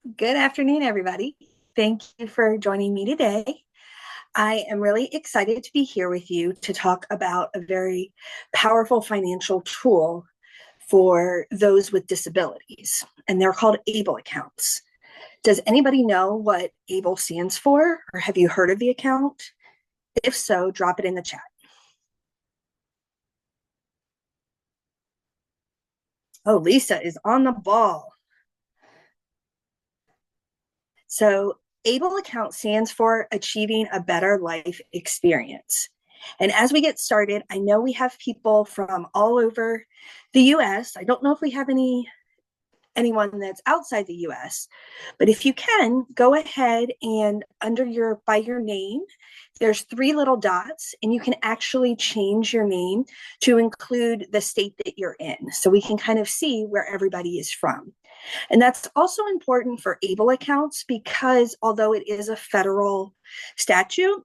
Good afternoon, everybody. Thank you for joining me today. I am really excited to be here with you to talk about a very powerful financial tool for those with disabilities, and they're called ABLE accounts. Does anybody know what ABLE stands for, or have you heard of the account? If so, drop it in the chat. Oh, Lisa is on the ball. So, ABLE account stands for Achieving a Better Life Experience. And as we get started, I know we have people from all over the US. I don't know if we have anyone that's outside the US, but if you can, go ahead and by your name, there's three little dots, and you can actually change your name to include the state that you're in. So we can kind of see where everybody is from. And that's also important for ABLE accounts because although it is a federal statute,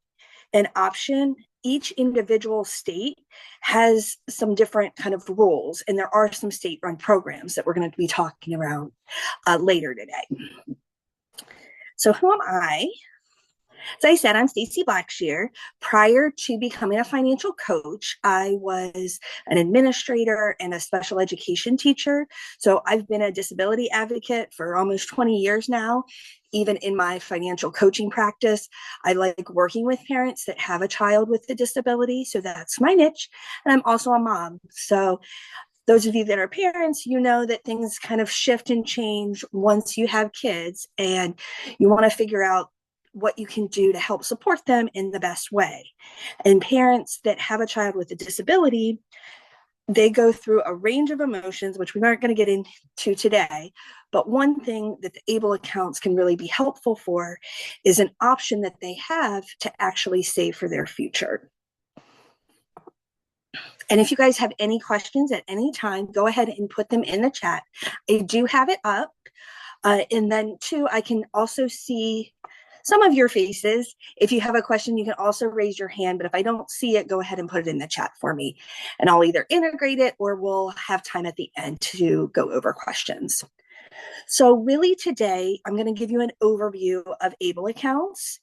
an option, each individual state has some different kind of rules, and there are some state-run programs that we're going to be talking around later today. So who am I? As I said, I'm Stacy Blackshear. Prior to becoming a financial coach, I was an administrator and a special education teacher. So I've been a disability advocate for almost 20 years now. Even in my financial coaching practice, I like working with parents that have a child with a disability. So that's my niche. And I'm also a mom. So those of you that are parents, you know that things kind of shift and change once you have kids, and you want to figure out what you can do to help support them in the best way. And parents that have a child with a disability, they go through a range of emotions, which we aren't going to get into today. But one thing that the ABLE accounts can really be helpful for is an option that they have to actually save for their future. And if you guys have any questions at any time, go ahead and put them in the chat. I do have it up. And then, too, I can also see some of your faces. If you have a question, you can also raise your hand. But if I don't see it, go ahead and put it in the chat for me. And I'll either integrate it or we'll have time at the end to go over questions. So really today, I'm going to give you an overview of ABLE accounts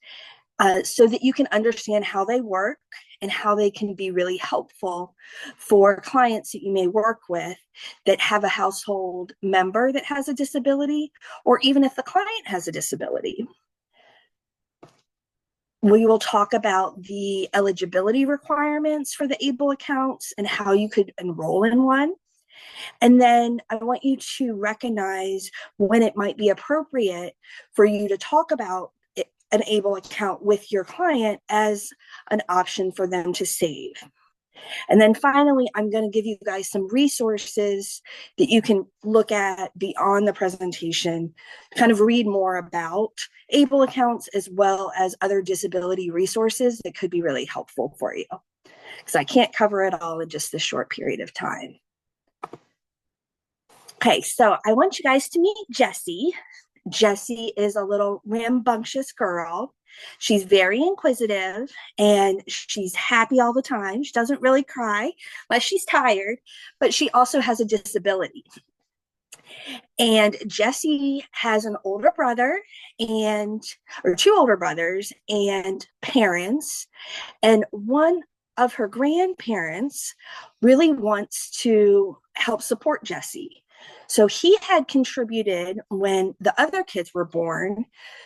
so that you can understand how they work and how they can be really helpful for clients that you may work with that have a household member that has a disability, or even if the client has a disability. We will talk about the eligibility requirements for the ABLE accounts and how you could enroll in one. And then I want you to recognize when it might be appropriate for you to talk about an ABLE account with your client as an option for them to save. And then finally, I'm going to give you guys some resources that you can look at beyond the presentation, kind of read more about ABLE accounts as well as other disability resources that could be really helpful for you, because I can't cover it all in just this short period of time. Okay, so I want you guys to meet Jessie. Jessie is a little rambunctious girl. She's very inquisitive and she's happy all the time. She doesn't really cry unless she's tired, but she also has a disability. And Jessie has an older brother or two older brothers and parents. And one of her grandparents really wants to help support Jessie. So he had contributed when the other kids were born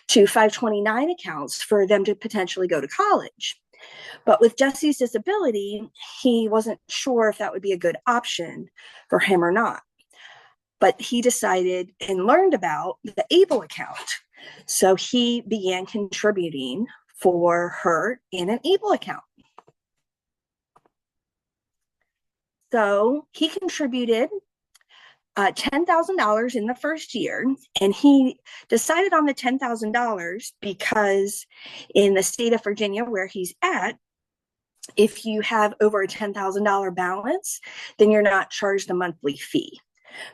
to 529 accounts for them to potentially go to college. But with Jesse's disability, he wasn't sure if that would be a good option for him or not. But he decided and learned about the ABLE account. So he began contributing for her in an ABLE account. So he contributed $10,000 in the first year, and he decided on the $10,000 because in the state of Virginia where he's at, if you have over a $10,000 balance, then you're not charged a monthly fee.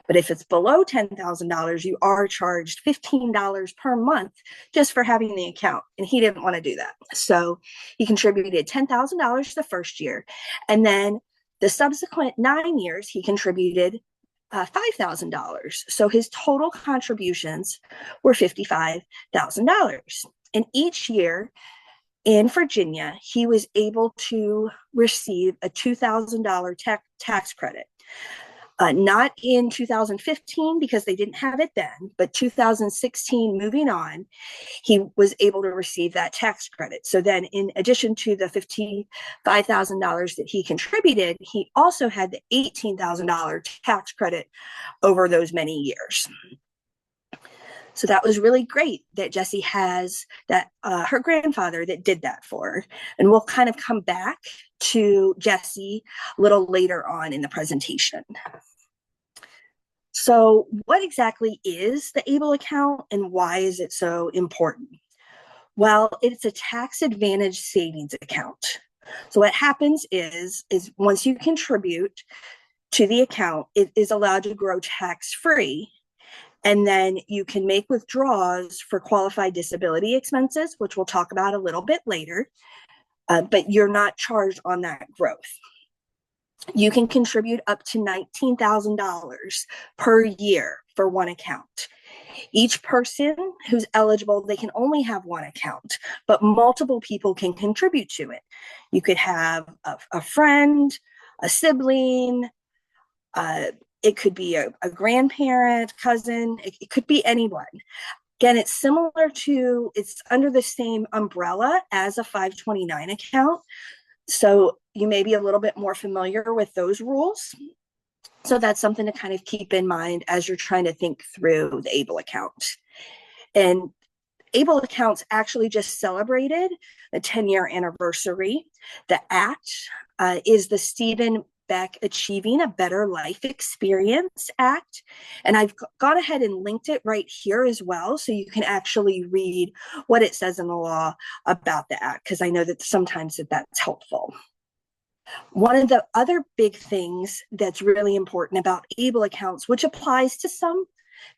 But if it's below $10,000, you are charged $15 per month just for having the account. And he didn't want to do that. So he contributed $10,000 the first year. And then the subsequent 9 years, he contributed $5,000. So his total contributions were $55,000. And each year in Virginia, he was able to receive a $2,000 tax credit. Not in 2015 because they didn't have it then, but 2016 moving on, he was able to receive that tax credit. So then, in addition to the $55,000 that he contributed, he also had the $18,000 tax credit over those many years. So that was really great that Jessie has that her grandfather that did that for her. And we'll kind of come back to Jessie a little later on in the presentation. So what exactly is the ABLE account and why is it so important? Well, it's a tax advantage savings account. So what happens is once you contribute to the account, it is allowed to grow tax-free. And then you can make withdrawals for qualified disability expenses, which we'll talk about a little bit later, but you're not charged on that growth. You can contribute up to $19,000 per year for one account. Each person who's eligible, they can only have one account, but multiple people can contribute to it. You could have a friend, a sibling, it could be a grandparent, cousin, it could be anyone. Again, it's under the same umbrella as a 529 account. So you may be a little bit more familiar with those rules. So that's something to kind of keep in mind as you're trying to think through the ABLE account. And ABLE accounts actually just celebrated the 10-year anniversary. The Act is the Stephen Beck Achieving a Better Life Experience Act. And I've gone ahead and linked it right here as well, so you can actually read what it says in the law about the Act, because I know that sometimes that's helpful. One of the other big things that's really important about ABLE accounts, which applies to some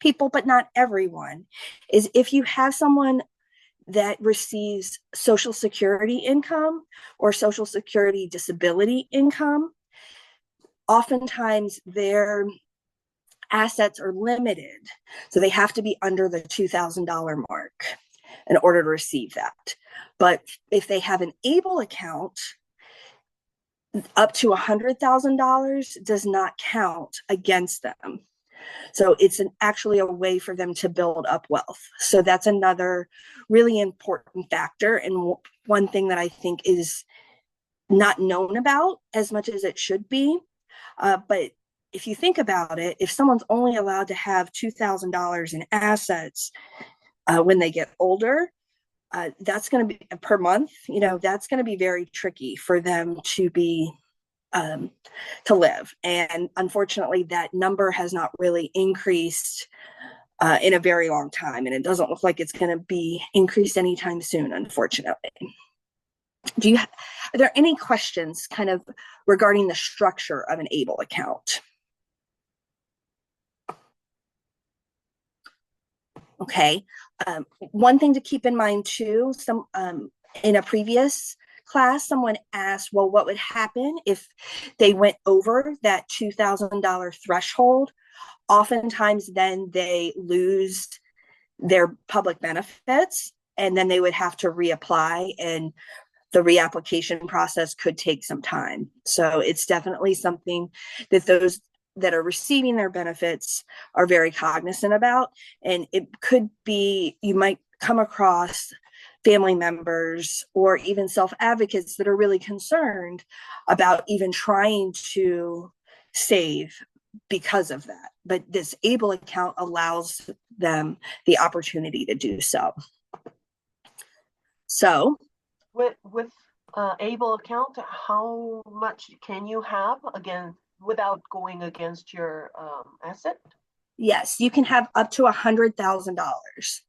people, but not everyone, is if you have someone that receives Social Security income or Social Security disability income, oftentimes their assets are limited. So they have to be under the $2,000 mark in order to receive that. But if they have an ABLE account, up to $100,000 does not count against them. So it's actually a way for them to build up wealth. So that's another really important factor, and one thing that I think is not known about as much as it should be. But if you think about it, if someone's only allowed to have $2,000 in assets when they get older, that's going to be per month, that's going to be very tricky for them to live. And unfortunately, that number has not really increased in a very long time. And it doesn't look like it's going to be increased anytime soon, unfortunately. Are there any questions kind of regarding the structure of an ABLE account? Okay. One thing to keep in mind too, in a previous class, someone asked, well, what would happen if they went over that $2,000 threshold? Oftentimes then they lose their public benefits, and then they would have to reapply, and the reapplication process could take some time. So it's definitely something that those that are receiving their benefits are very cognizant about. And it could be, you might come across family members or even self-advocates that are really concerned about even trying to save because of that. But this ABLE account allows them the opportunity to do so. So with ABLE account, how much can you have again without going against your asset? Yes, you can have up to $100,000.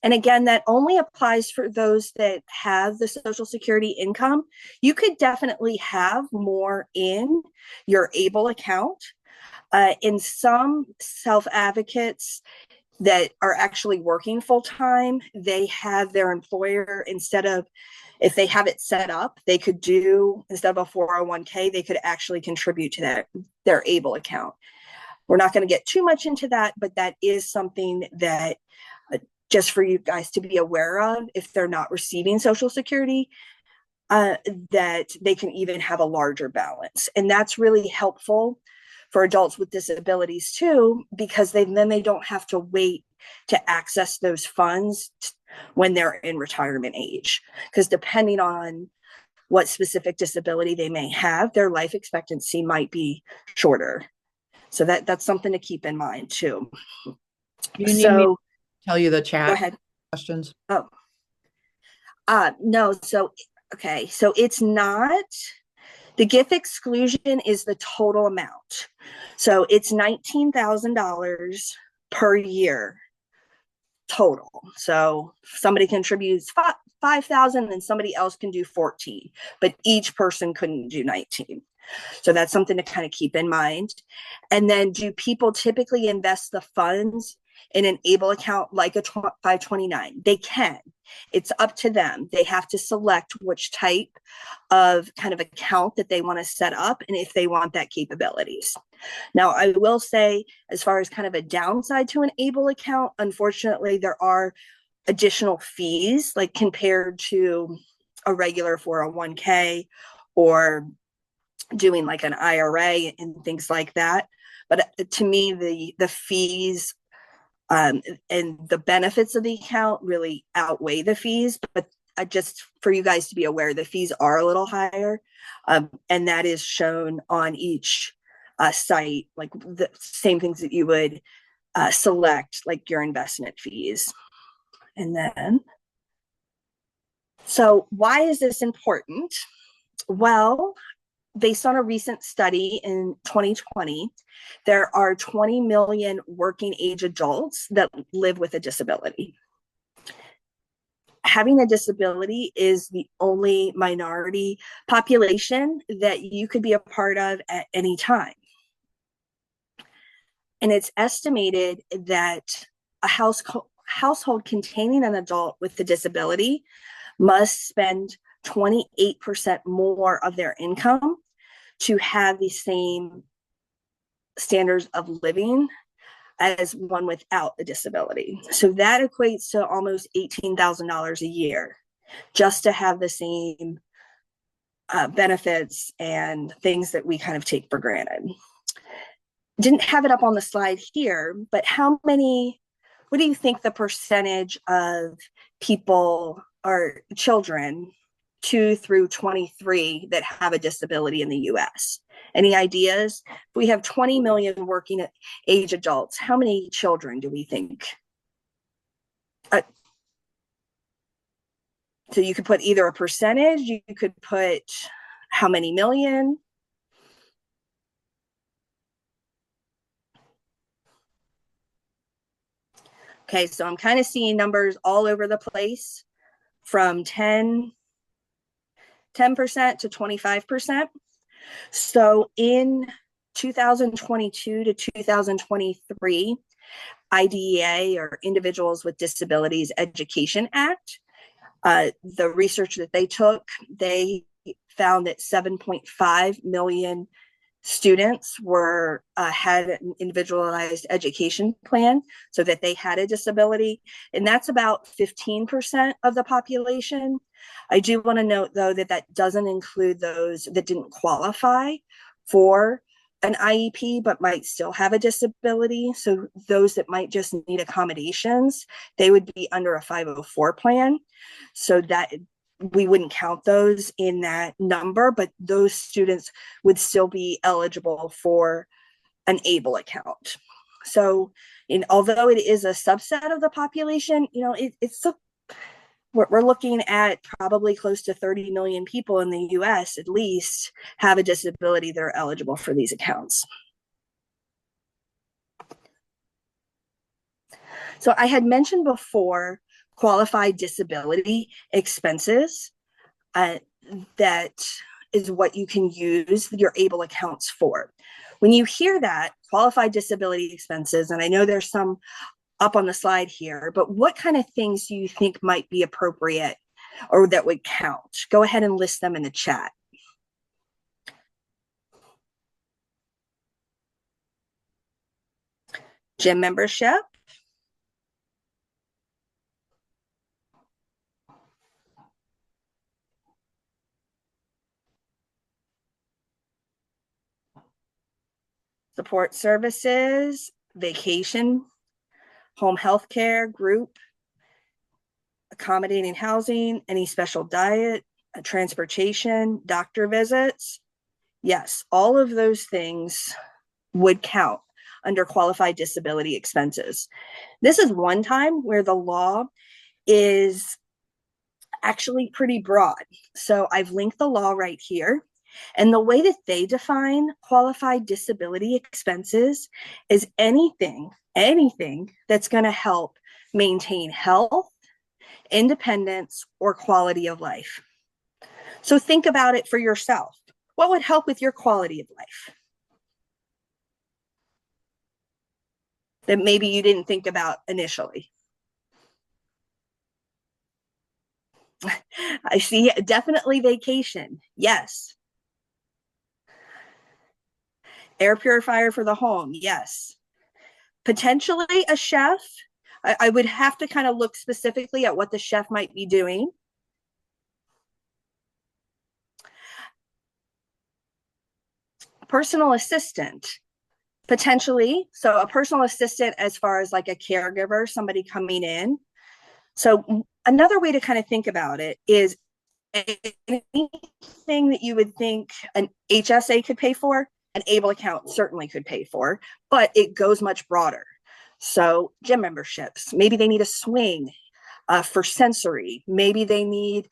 And again, that only applies for those that have the Social Security income. You could definitely have more in your ABLE account. In some self-advocates, that are actually working full time, they have their employer, instead of, if they have it set up, they could do, instead of a 401k, they could actually contribute to their ABLE account. We're not going to get too much into that, but that is something that just for you guys to be aware of if they're not receiving Social Security, that they can even have a larger balance. And that's really helpful for adults with disabilities too, because then they don't have to wait to access those funds when they're in retirement age. Because depending on what specific disability they may have, their life expectancy might be shorter. So that's something to keep in mind too. You need me to So tell you the go chat ahead. questions? Oh, no. So, okay. So it's not, the gift exclusion is the total amount. So it's $19,000 per year total. So somebody contributes 5,000 and somebody else can do 14, but each person couldn't do 19. So that's something to kind of keep in mind. And then, do people typically invest the funds in an ABLE account like a 529? They can. It's up to them. They have to select which type of kind of account that they want to set up and if they want that capabilities. Now, I will say, as far as kind of a downside to an ABLE account, unfortunately, there are additional fees, like compared to a regular 401k or doing like an IRA and things like that. But to me, the fees and the benefits of the account really outweigh the fees. But just for you guys to be aware, the fees are a little higher, and that is shown on each site, like the same things that you would select, like your investment fees. And then, so why is this important? Well, based on a recent study in 2020, there are 20 million working age adults that live with a disability. Having a disability is the only minority population that you could be a part of at any time. And it's estimated that a household containing an adult with a disability must spend 28% more of their income to have the same standards of living as one without a disability. So that equates to almost $18,000 a year just to have the same benefits and things that we kind of take for granted. Didn't have it up on the slide here, but what do you think the percentage of people or children 2 through 23 that have a disability in the US? Any ideas? If we have 20 million working age adults, how many children do we think? So you could put either a percentage, you could put how many million. Okay, so I'm kind of seeing numbers all over the place from 10% to 25%. So in 2022 to 2023, IDEA, or Individuals with Disabilities Education Act, the research that they took, they found that 7.5 million students had an individualized education plan, so that they had a disability, and that's about 15% of the population. I do want to note, though, that doesn't include those that didn't qualify for an IEP but might still have a disability. So those that might just need accommodations, they would be under a 504 plan, so that we wouldn't count those in that number, but those students would still be eligible for an ABLE account. So, although it is a subset of the population, we're looking at probably close to 30 million people in the US at least have a disability that are eligible for these accounts. So I had mentioned before qualified disability expenses. That is what you can use your ABLE accounts for. When you hear that, qualified disability expenses, and I know there's some up on the slide here, but what kind of things do you think might be appropriate or that would count? Go ahead and list them in the chat. Gym membership, support services, vacation, home health care, group, accommodating housing, any special diet, transportation, doctor visits. Yes, all of those things would count under qualified disability expenses. This is one time where the law is actually pretty broad. So I've linked the law right here. And the way that they define qualified disability expenses is anything that's going to help maintain health, independence, or quality of life. So think about it for yourself. What would help with your quality of life that maybe you didn't think about initially? I see, definitely vacation. Yes. Air purifier for the home. Yes. Potentially a chef. I would have to kind of look specifically at what the chef might be doing. Personal assistant, potentially. So a personal assistant as far as like a caregiver, somebody coming in. So another way to kind of think about it is anything that you would think an HSA could pay for, an ABLE account certainly could pay for, but it goes much broader. So gym memberships, maybe they need a swing for sensory, maybe they need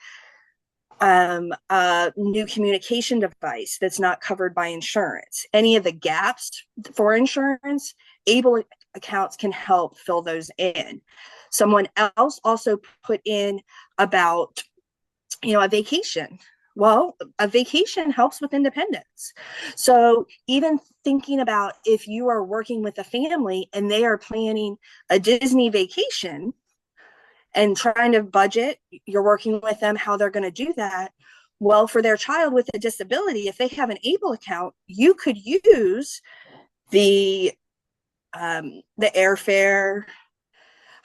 a new communication device that's not covered by insurance. Any of the gaps for insurance, ABLE accounts can help fill those in. Someone else also put in about, a vacation. Well, a vacation helps with independence. So even thinking about if you are working with a family and they are planning a Disney vacation and trying to budget, you're working with them how they're going to do that. Well, for their child with a disability, if they have an ABLE account, you could use the airfare.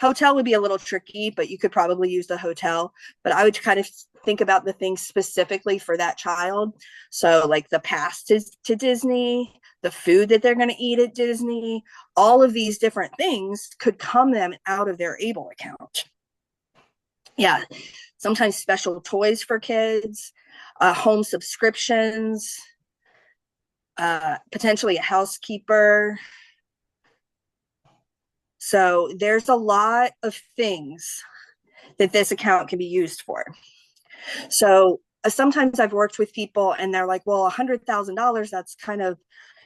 Hotel would be a little tricky, but you could probably use the hotel. But I would kind of think about the things specifically for that child. So like the pass to Disney, the food that they're going to eat at Disney, all of these different things could come them out of their ABLE account. Yeah, sometimes special toys for kids, home subscriptions, potentially a housekeeper. So there's a lot of things that this account can be used for. So sometimes I've worked with people and they're like, well, $100,000, that's kind of,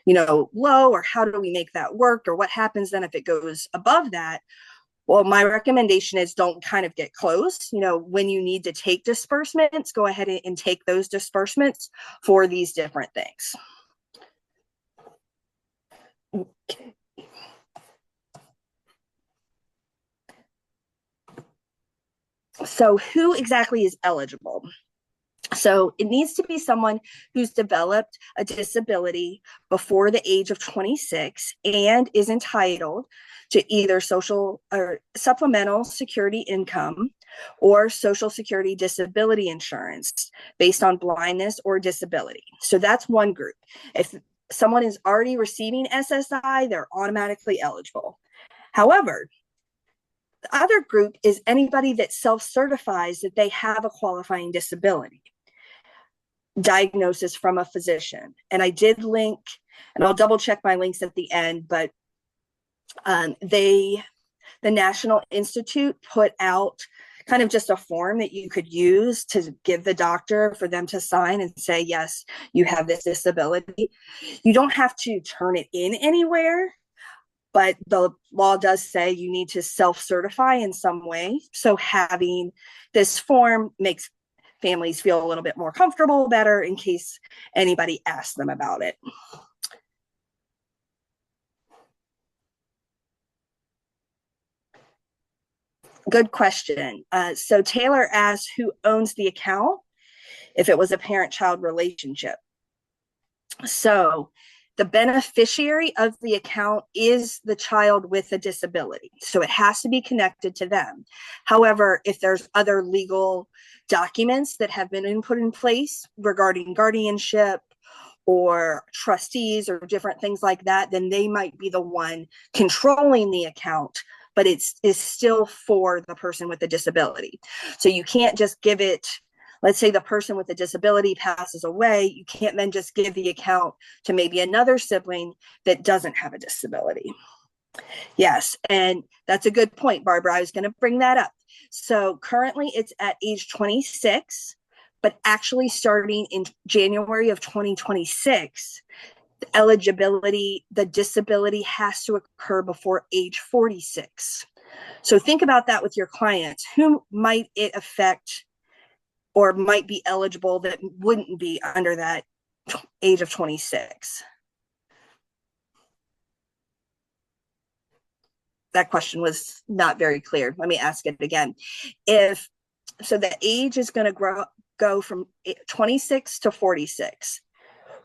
low, or how do we make that work? Or what happens then if it goes above that? Well, my recommendation is don't kind of get close. When you need to take disbursements, go ahead and take those disbursements for these different things. Okay. So who exactly is eligible? So it needs to be someone who's developed a disability before the age of 26 and is entitled to either social or supplemental security income or Social Security disability insurance based on blindness or disability. So that's one group. If someone is already receiving SSI, they're automatically eligible. However, the other group is anybody that self-certifies that they have a qualifying disability. Diagnosis from a physician. And I did link, and I'll double check my links at the end, but the National Institute put out kind of just a form that you could use to give the doctor for them to sign and say, yes, you have this disability. You don't have to turn it in anywhere, but the law does say you need to self-certify in some way. So having this form makes families feel a little bit more comfortable, better, in case anybody asks them about it. Good question. So Taylor asked who owns the account if it was a parent-child relationship. So the beneficiary of the account is the child with a disability. So it has to be connected to them. However, if there's other legal documents that have been put in place regarding guardianship or trustees or different things like that, then they might be the one controlling the account, but it's still for the person with the disability. So you can't just give it, let's say the person with the disability passes away, you can't then just give the account to maybe another sibling that doesn't have a disability. Yes, and that's a good point, Barbara. I was going to bring that up. So currently it's at age 26, but actually starting in January of 2026, the eligibility, the disability has to occur before age 46. So think about that with your clients. Who might it affect or might be eligible that wouldn't be under that age of 26? That question was not very clear. Let me ask it again. If so, the age is going to go from 26 to 46.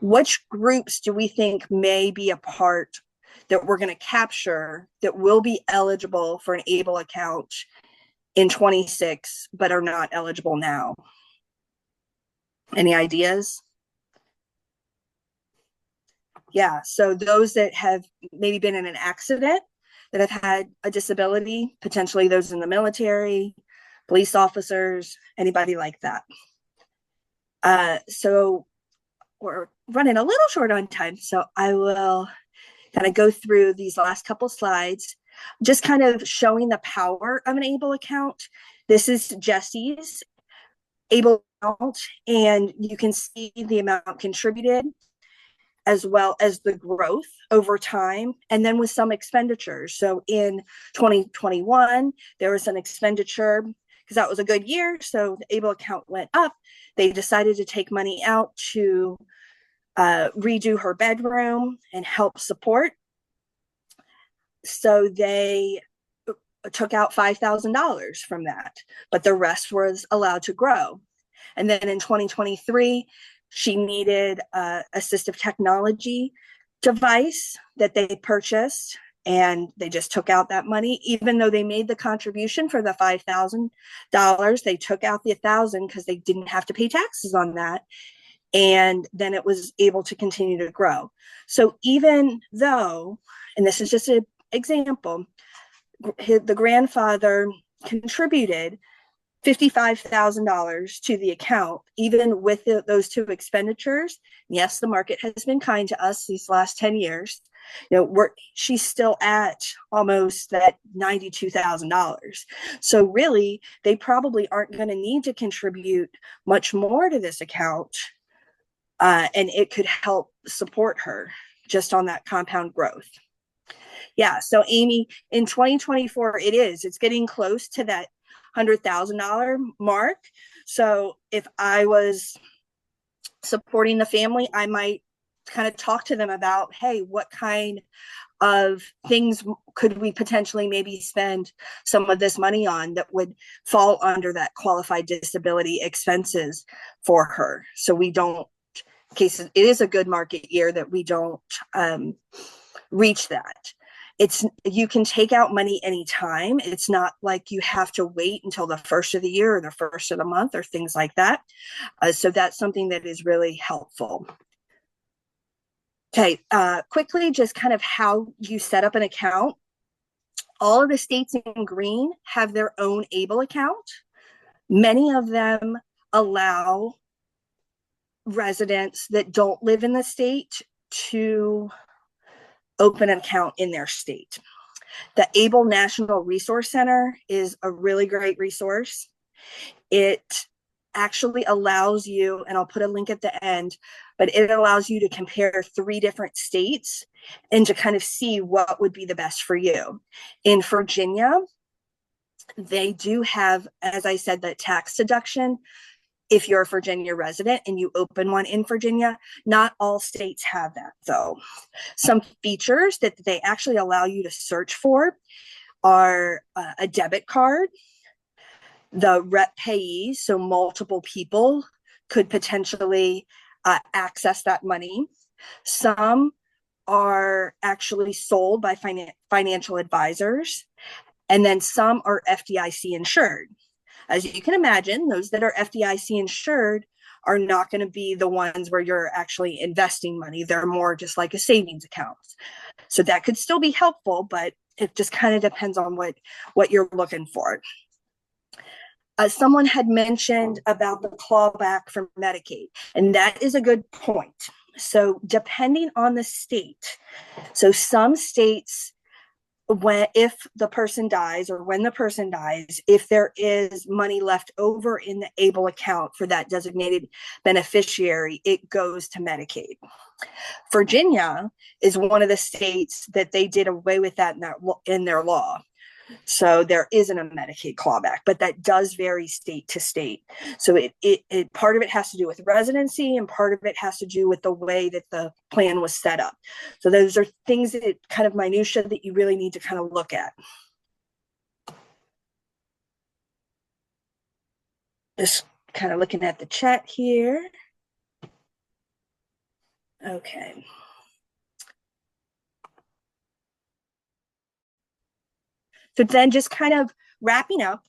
Which groups do we think may be a part that we're going to capture that will be eligible for an ABLE account in 26, but are not eligible now? Any ideas? Yeah, so those that have maybe been in an accident, that have had a disability, potentially those in the military, police officers, anybody like that. So we're running a little short on time, so I will kind of go through these last couple slides, just kind of showing the power of an ABLE account. This is Jesse's ABLE account, and you can see the amount contributed as well as the growth over time, and then with some expenditures. So in 2021, there was an expenditure because that was a good year. So the ABLE account went up. They decided to take money out to redo her bedroom and help support. So they took out $5,000 from that, but the rest was allowed to grow. And then in 2023, she needed an assistive technology device that they purchased, and they just took out that money. Even though they made the contribution for the $5,000, they took out the $1,000 because they didn't have to pay taxes on that. And then it was able to continue to grow. So even though, and this is just an example, the grandfather contributed $55,000 to the account, even with those two expenditures. Yes, the market has been kind to us these last 10 years. She's still at almost that $92,000. So really, they probably aren't going to need to contribute much more to this account, and it could help support her just on that compound growth. Yeah, so Amy, in 2024, it's getting close to that $100,000 mark. So if I was supporting the family, I might kind of talk to them about, hey, what kind of things could we potentially maybe spend some of this money on that would fall under that qualified disability expenses for her, so we don't, in case it is a good market year, that we don't reach that. You can take out money anytime. It's not like you have to wait until the first of the year or the first of the month or things like that. So that's something that is really helpful. Okay, quickly, just kind of how you set up an account. All of the states in green have their own ABLE account. Many of them allow residents that don't live in the state to open an account in their state. The ABLE National Resource Center is a really great resource. It actually allows you, and I'll put a link at the end, but it allows you to compare 3 different states and to kind of see what would be the best for you. In Virginia, they do have, as I said, the tax deduction. If you're a Virginia resident and you open one in Virginia, not all states have that though. Some features that they actually allow you to search for are a debit card. The rep payees, so multiple people, could potentially access that money. Some are actually sold by financial advisors, and then some are FDIC insured. As you can imagine, those that are FDIC insured are not going to be the ones where you're actually investing money. They're more just like a savings account. So that could still be helpful, but it just kind of depends on what you're looking for. Someone had mentioned about the clawback from Medicaid, and that is a good point. So depending on the state, so some states, if the person dies or when the person dies, if there is money left over in the ABLE account for that designated beneficiary, it goes to Medicaid. Virginia is one of the states that they did away with that in their law. So there isn't a Medicaid clawback, but that does vary state to state. So it part of it has to do with residency, and part of it has to do with the way that the plan was set up. So those are things that kind of minutia that you really need to kind of look at. Just kind of looking at the chat here. Okay. So then just kind of wrapping up,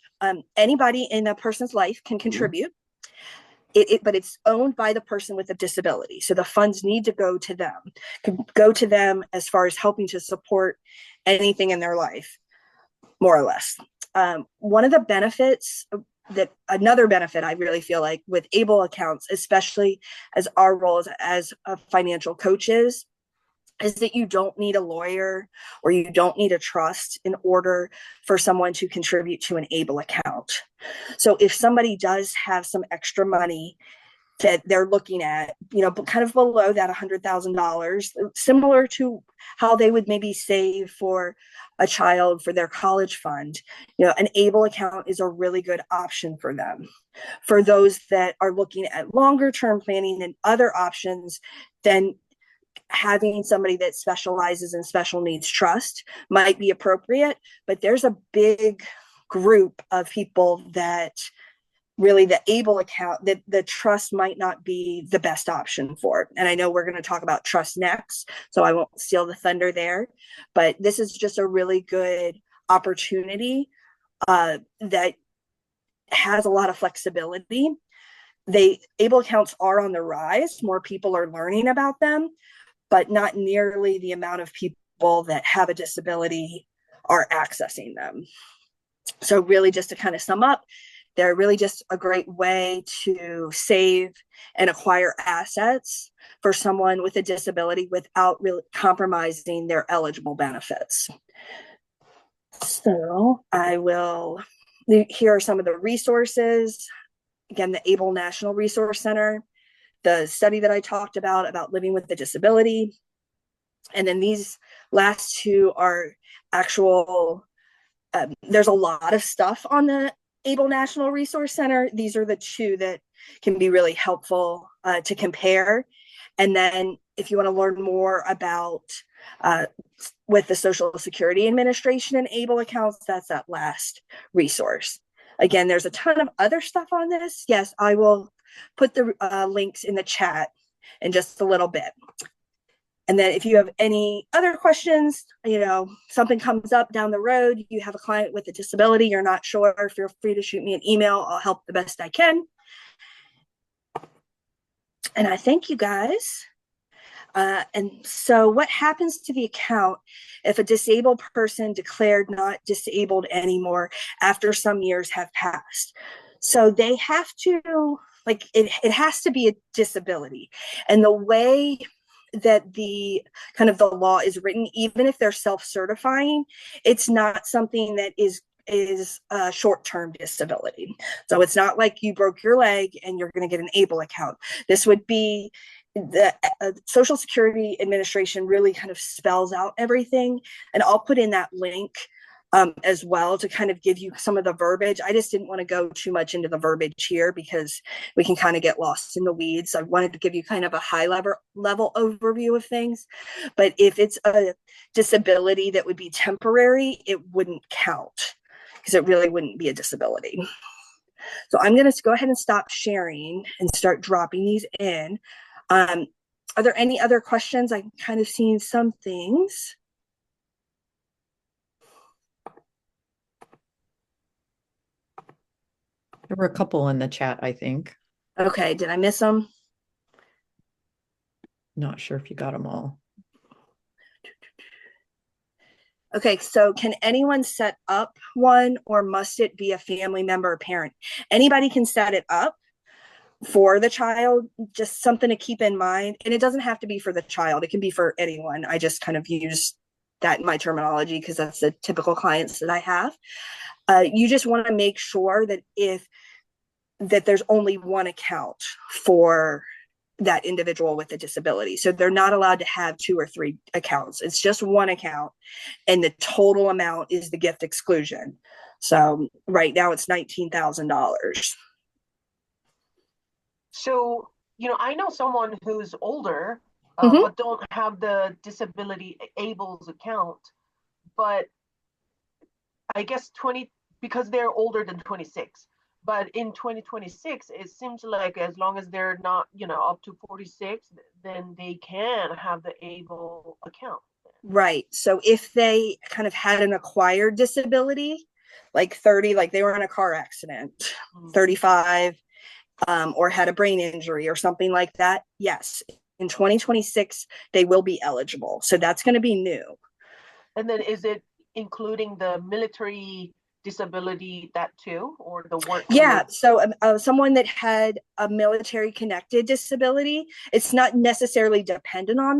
anybody in a person's life can contribute, but it's owned by the person with a disability. So the funds need to go to them as far as helping to support anything in their life, more or less. One of the benefits another benefit I really feel like with ABLE accounts, especially as our roles as financial coaches, is that you don't need a lawyer or you don't need a trust in order for someone to contribute to an ABLE account. So if somebody does have some extra money that they're looking at, kind of below that $100,000, similar to how they would maybe save for a child for their college fund, an ABLE account is a really good option for them. For those that are looking at longer term planning and other options, then having somebody that specializes in special needs trust might be appropriate, but there's a big group of people that really the ABLE account, that the trust might not be the best option for. And I know we're going to talk about trust next, so I won't steal the thunder there, but this is just a really good opportunity that has a lot of flexibility. ABLE accounts are on the rise. More people are learning about them, but not nearly the amount of people that have a disability are accessing them. So really, just to kind of sum up, they're really just a great way to save and acquire assets for someone with a disability without really compromising their eligible benefits. So here are some of the resources. Again, the ABLE National Resource Center, the study that I talked about living with a disability. And then these last two are actual, there's a lot of stuff on the ABLE National Resource Center. These are the two that can be really helpful to compare. And then if you want to learn more about with the Social Security Administration and ABLE accounts, that's that last resource. Again, there's a ton of other stuff on this. Yes, I will put the links in the chat in just a little bit. And then if you have any other questions, something comes up down the road, you have a client with a disability, you're not sure, feel free to shoot me an email. I'll help the best I can. And I thank you guys. And so what happens to the account if a disabled person declared not disabled anymore after some years have passed? So they have to, it has to be a disability. And the way that the law is written, even if they're self-certifying, it's not something that is a short-term disability. So it's not like you broke your leg and you're going to get an ABLE account. This would be the Social Security Administration really kind of spells out everything, and I'll put in that link as well to kind of give you some of the verbiage. I just didn't want to go too much into the verbiage here because we can kind of get lost in the weeds. I wanted to give you kind of a high level overview of things, but if it's a disability that would be temporary, it wouldn't count because it really wouldn't be a disability. So I'm going to go ahead and stop sharing and start dropping these in. Are there any other questions? I'm kind of seeing some things. There were a couple in the chat, I think. Okay, did I miss them? Not sure if you got them all. Okay, so can anyone set up one, or must it be a family member or parent? Anybody can set it up for the child, just something to keep in mind. And it doesn't have to be for the child, it can be for anyone. I just kind of use that in my terminology because that's the typical clients that I have. You just want to make sure that there's only one account for that individual with a disability. So they're not allowed to have 2 or 3 accounts. It's just one account, and the total amount is the gift exclusion. So right now it's $19,000. So, I know someone who's older, Mhm. but don't have the disability Able's account, but I guess because they're older than 26. But in 2026, it seems like as long as they're not, up to 46, then they can have the Able account. Right. So if they kind of had an acquired disability, like 30, like they were in a car accident, 35, or had a brain injury or something like that, yes, in 2026, they will be eligible. So that's going to be new. And then is it including the military disability, that too, or the work? Yeah, so someone that had a military connected disability, it's not necessarily dependent on that.